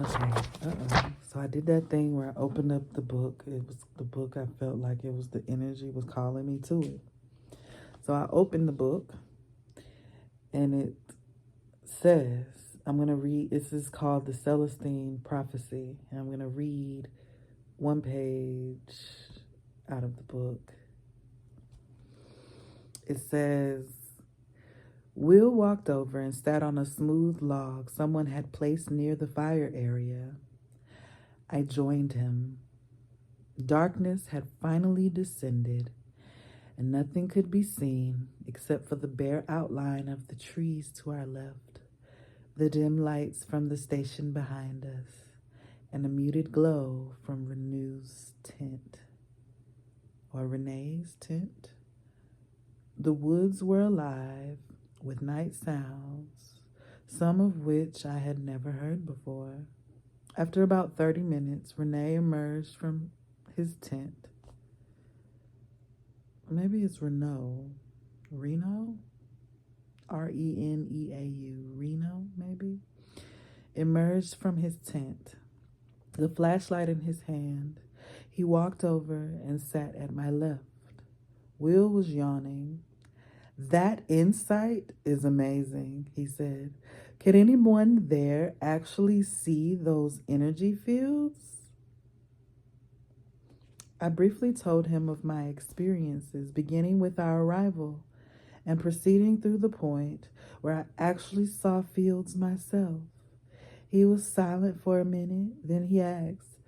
Okay. So I did that thing where I opened up the book. It was the book I felt like it was the energy was calling me to it. So I opened the book and it says, I'm going to read, this is called the Celestine Prophecy. And I'm going to read one page out of the book. It says, Will walked over and sat on a smooth log someone had placed near the fire area. I joined him. Darkness had finally descended, and nothing could be seen except for the bare outline of the trees to our left, the dim lights from the station behind us, and a muted glow from Renee's tent. Or Renee's tent? The woods were alive with night sounds, some of which I had never heard before. After about 30 minutes, Renee emerged from his tent. Maybe it's Reno. Reno? Reneau. Reno, maybe? Emerged from his tent, the flashlight in his hand. He walked over and sat at my left. Will was yawning. That insight is amazing, he said. Could anyone there actually see those energy fields? I briefly told him of my experiences, beginning with our arrival and proceeding through the point where I actually saw fields myself. He was silent for a minute, then he asked,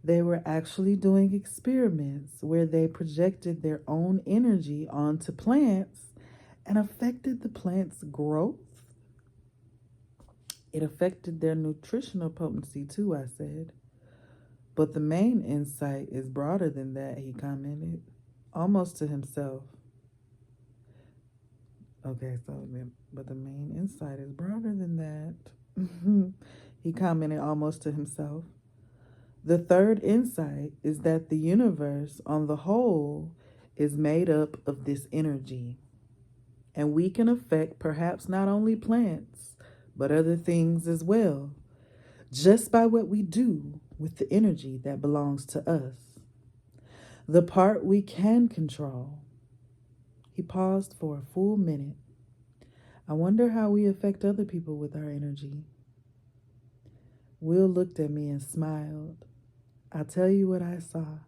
They were actually doing experiments where they projected their own energy onto plants and affected the plant's growth? It affected their nutritional potency too, I said. But the main insight is broader than that, he commented, almost to himself. Okay, but the main insight is broader than that. He commented almost to himself. The third insight is that the universe on the whole is made up of this energy. And we can affect perhaps not only plants, but other things as well, just by what we do with the energy that belongs to us. The part we can control. He paused for a full minute. I wonder how we affect other people with our energy. Will looked at me and smiled. I'll tell you what I saw,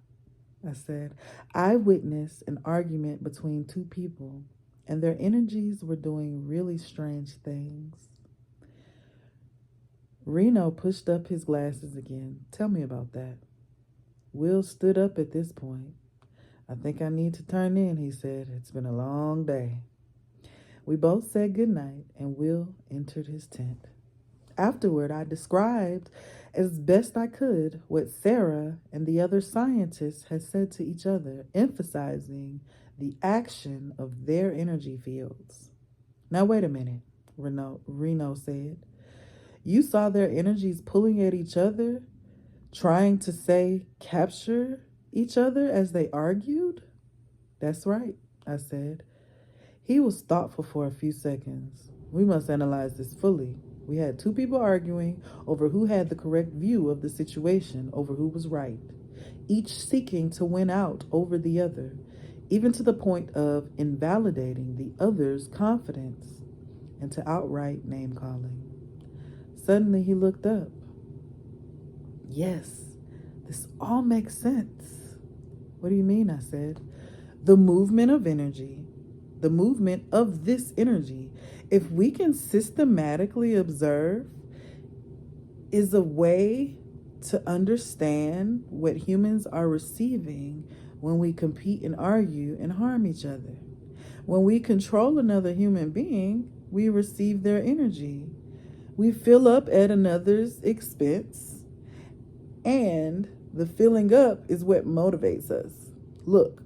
I said. I witnessed an argument between two people, and their energies were doing really strange things. Reno pushed up his glasses again. Tell me about that. Will stood up at this point. I think I need to turn in, he said. It's been a long day. We both said goodnight, and Will entered his tent. Afterward, I described as best I could what Sarah and the other scientists had said to each other, emphasizing the action of their energy fields. Now, wait a minute, Reno said. You saw their energies pulling at each other, trying to say capture each other as they argued? That's right, I said. He was thoughtful for a few seconds. We must analyze this fully. We had two people arguing over who had the correct view of the situation, over who was right, each seeking to win out over the other, even to the point of invalidating the other's confidence and to outright name calling. Suddenly he looked up. Yes, this all makes sense. What do you mean? I said. The movement of energy, the movement of this energy, if we can systematically observe, is a way to understand what humans are receiving when we compete and argue and harm each other. When we control another human being, we receive their energy. We fill up at another's expense, and the filling up is what motivates us. Look,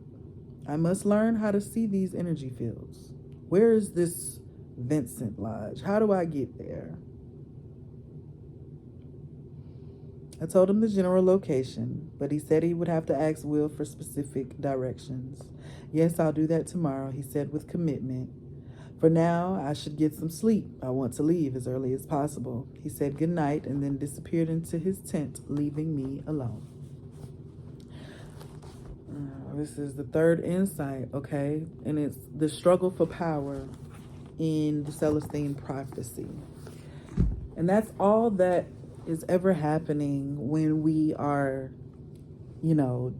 I must learn how to see these energy fields. Where is this Vincent Lodge? How do I get there? I told him the general location, but he said he would have to ask Will for specific directions. Yes, I'll do that tomorrow, he said with commitment. For now, I should get some sleep. I want to leave as early as possible. He said good night and then disappeared into his tent, leaving me alone. This is the third insight, okay? And it's the struggle for power in the Celestine prophecy. And that's all that is ever happening when we are,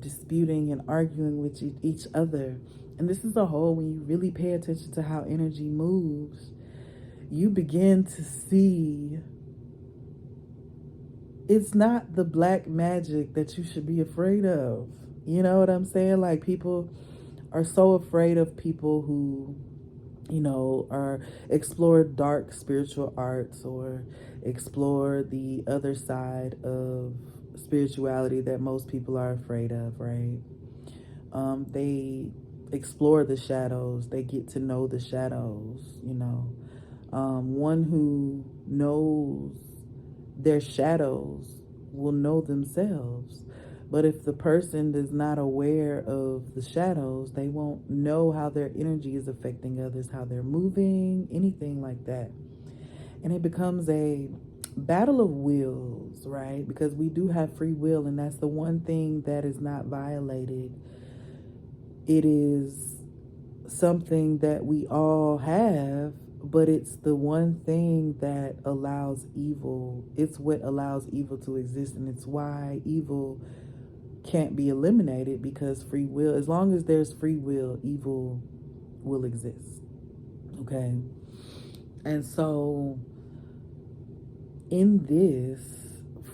disputing and arguing with each other. And this is a whole, when you really pay attention to how energy moves, you begin to see it's not the black magic that you should be afraid of. You know what I'm saying? Like, people are so afraid of people who, are explore dark spiritual arts or explore the other side of spirituality that most people are afraid of, right? They explore the shadows. They get to know the shadows, one who knows their shadows will know themselves. But if the person is not aware of the shadows, they won't know how their energy is affecting others, how they're moving, anything like that. And it becomes a battle of wills, right? Because we do have free will, and that's the one thing that is not violated. It is something that we all have, but it's the one thing that allows evil. It's what allows evil to exist, and it's why evil can't be eliminated, because free will, as long as there's free will, evil will exist. Okay? And so in this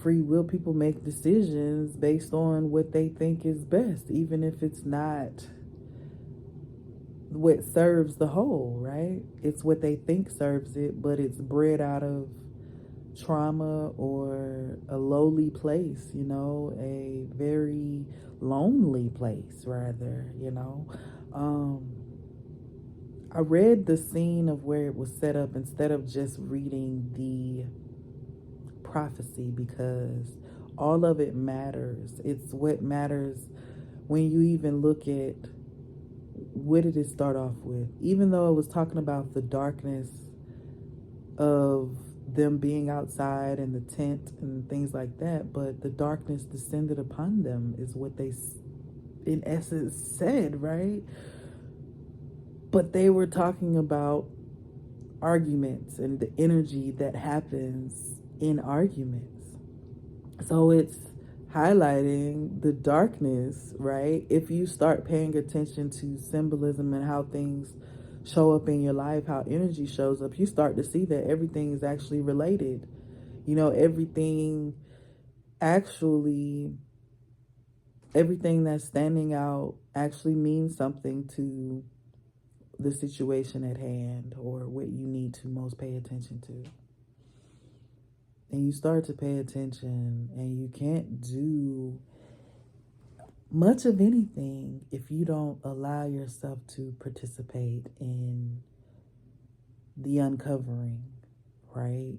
free will, people make decisions based on what they think is best, even if it's not what serves the whole, right? It's what they think serves it, but it's bred out of trauma or a lowly place, a very lonely place, rather, I read the scene of where it was set up instead of just reading the prophecy, because all of it matters. It's what matters when you even look at what did it start off with. Even though it was talking about the darkness of them being outside in the tent and things like that, but the darkness descended upon them is what they in essence said, right? But they were talking about arguments and the energy that happens in arguments. So it's highlighting the darkness, right? If you start paying attention to symbolism and how things show up in your life, how energy shows up, you start to see that everything is actually related. Everything that's standing out actually means something to the situation at hand, or what you need to most pay attention to. And you start to pay attention, and you can't do much of anything if you don't allow yourself to participate in the uncovering, right?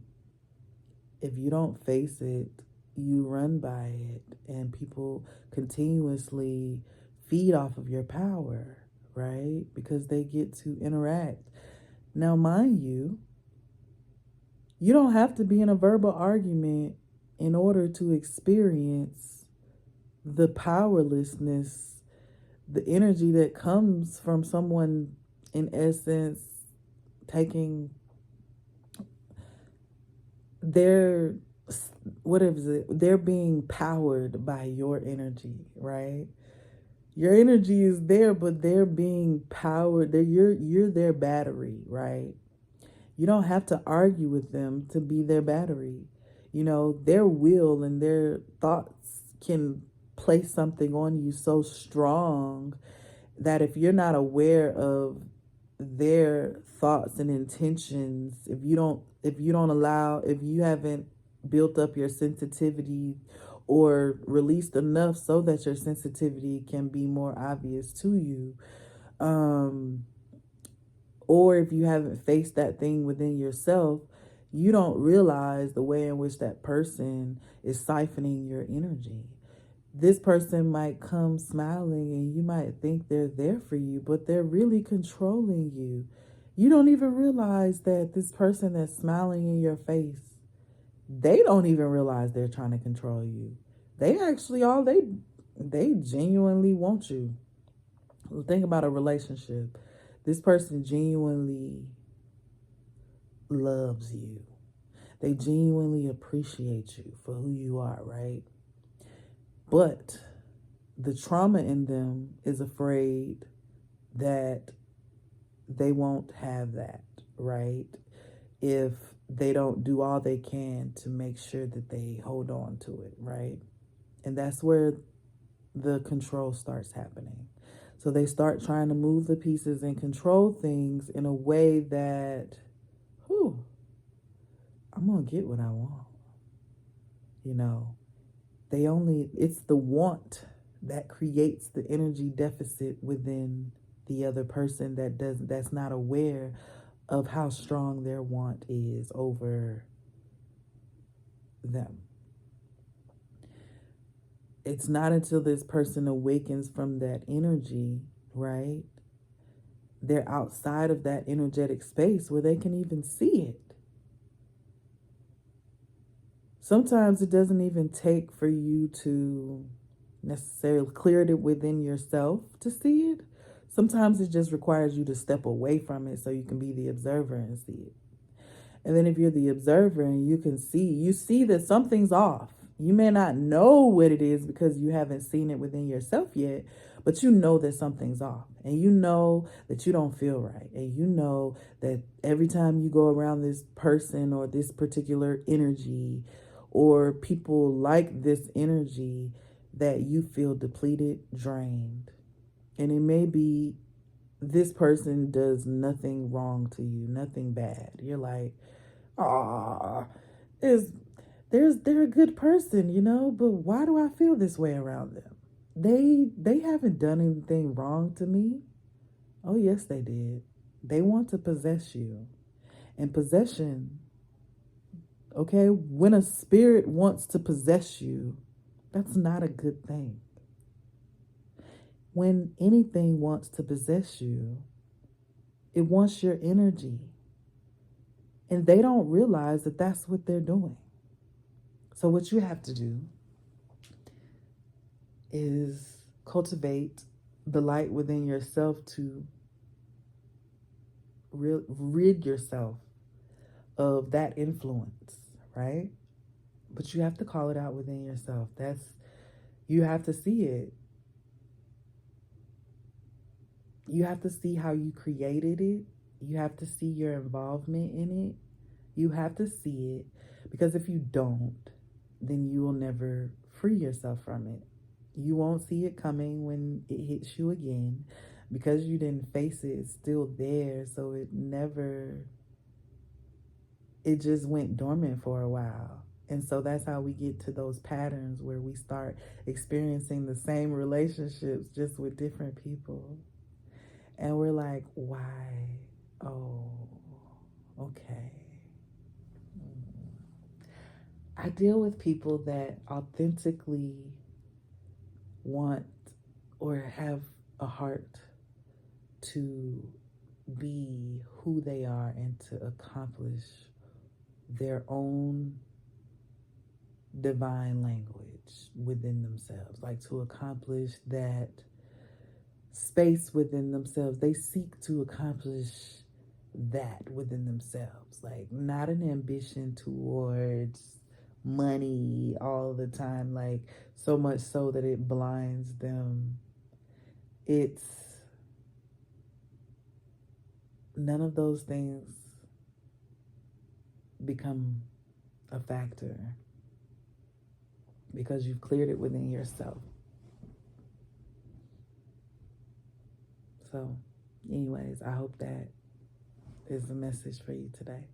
If you don't face it, you run by it, and people continuously feed off of your power, right? Because they get to interact. Now, mind you, you don't have to be in a verbal argument in order to experience the powerlessness, the energy that comes from someone, in essence, taking their, they're being powered by your energy, right? Your energy is there, but they're being powered. You're their battery, right? You don't have to argue with them to be their battery. Their will and their thoughts can place something on you so strong that if you're not aware of their thoughts and intentions, if you haven't built up your sensitivity or released enough so that your sensitivity can be more obvious to you, or if you haven't faced that thing within yourself, you don't realize the way in which that person is siphoning your energy. This person might come smiling and you might think they're there for you, but they're really controlling you. You don't even realize that this person that's smiling in your face, they don't even realize they're trying to control you. They actually they genuinely want you. Think about a relationship. This person genuinely loves you. They genuinely appreciate you for who you are, right? But the trauma in them is afraid that they won't have that, right? If they don't do all they can to make sure that they hold on to it, right? And that's where the control starts happening. So they start trying to move the pieces and control things in a way that, whew, I'm going to get what I want. You know, it's the want that creates the energy deficit within the other person that's not aware of how strong their want is over them. It's not until this person awakens from that energy, right? They're outside of that energetic space where they can even see it. Sometimes it doesn't even take for you to necessarily clear it within yourself to see it. Sometimes it just requires you to step away from it so you can be the observer and see it. And then if you're the observer and you see that something's off. You may not know what it is because you haven't seen it within yourself yet, but you know that something's off. And you know that you don't feel right. And you know that every time you go around this person or this particular energy or people like this energy, that you feel depleted, drained. And it may be this person does nothing wrong to you, nothing bad. You're like, ah, they're a good person, you know, but why do I feel this way around them? They haven't done anything wrong to me. Oh yes, they did. They want to possess you. And possession, okay, when a spirit wants to possess you, that's not a good thing. When anything wants to possess you, it wants your energy. And they don't realize that that's what they're doing. So what you have to do is cultivate the light within yourself to rid yourself of that influence, right? But you have to call it out within yourself. You have to see it. You have to see how you created it. You have to see your involvement in it. You have to see it, because if you don't, then you will never free yourself from it. You won't see it coming when it hits you again, because you didn't face it. It's still there, so it just went dormant for a while. And so that's how we get to those patterns where we start experiencing the same relationships just with different people. And we're like, why? Oh, okay. I deal with people that authentically want or have a heart to be who they are and to accomplish their own divine language within themselves, like to accomplish that space within themselves. They seek to accomplish that within themselves, like not an ambition towards money all the time, like so much so that it blinds them. It's none of those things become a factor because you've cleared it within yourself. So anyways, I hope that is a message for you today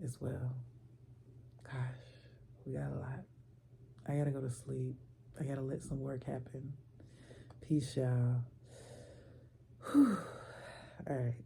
as well. Gosh, we got a lot. I gotta go to sleep. I gotta let some work happen. Peace, y'all. Whew. All right.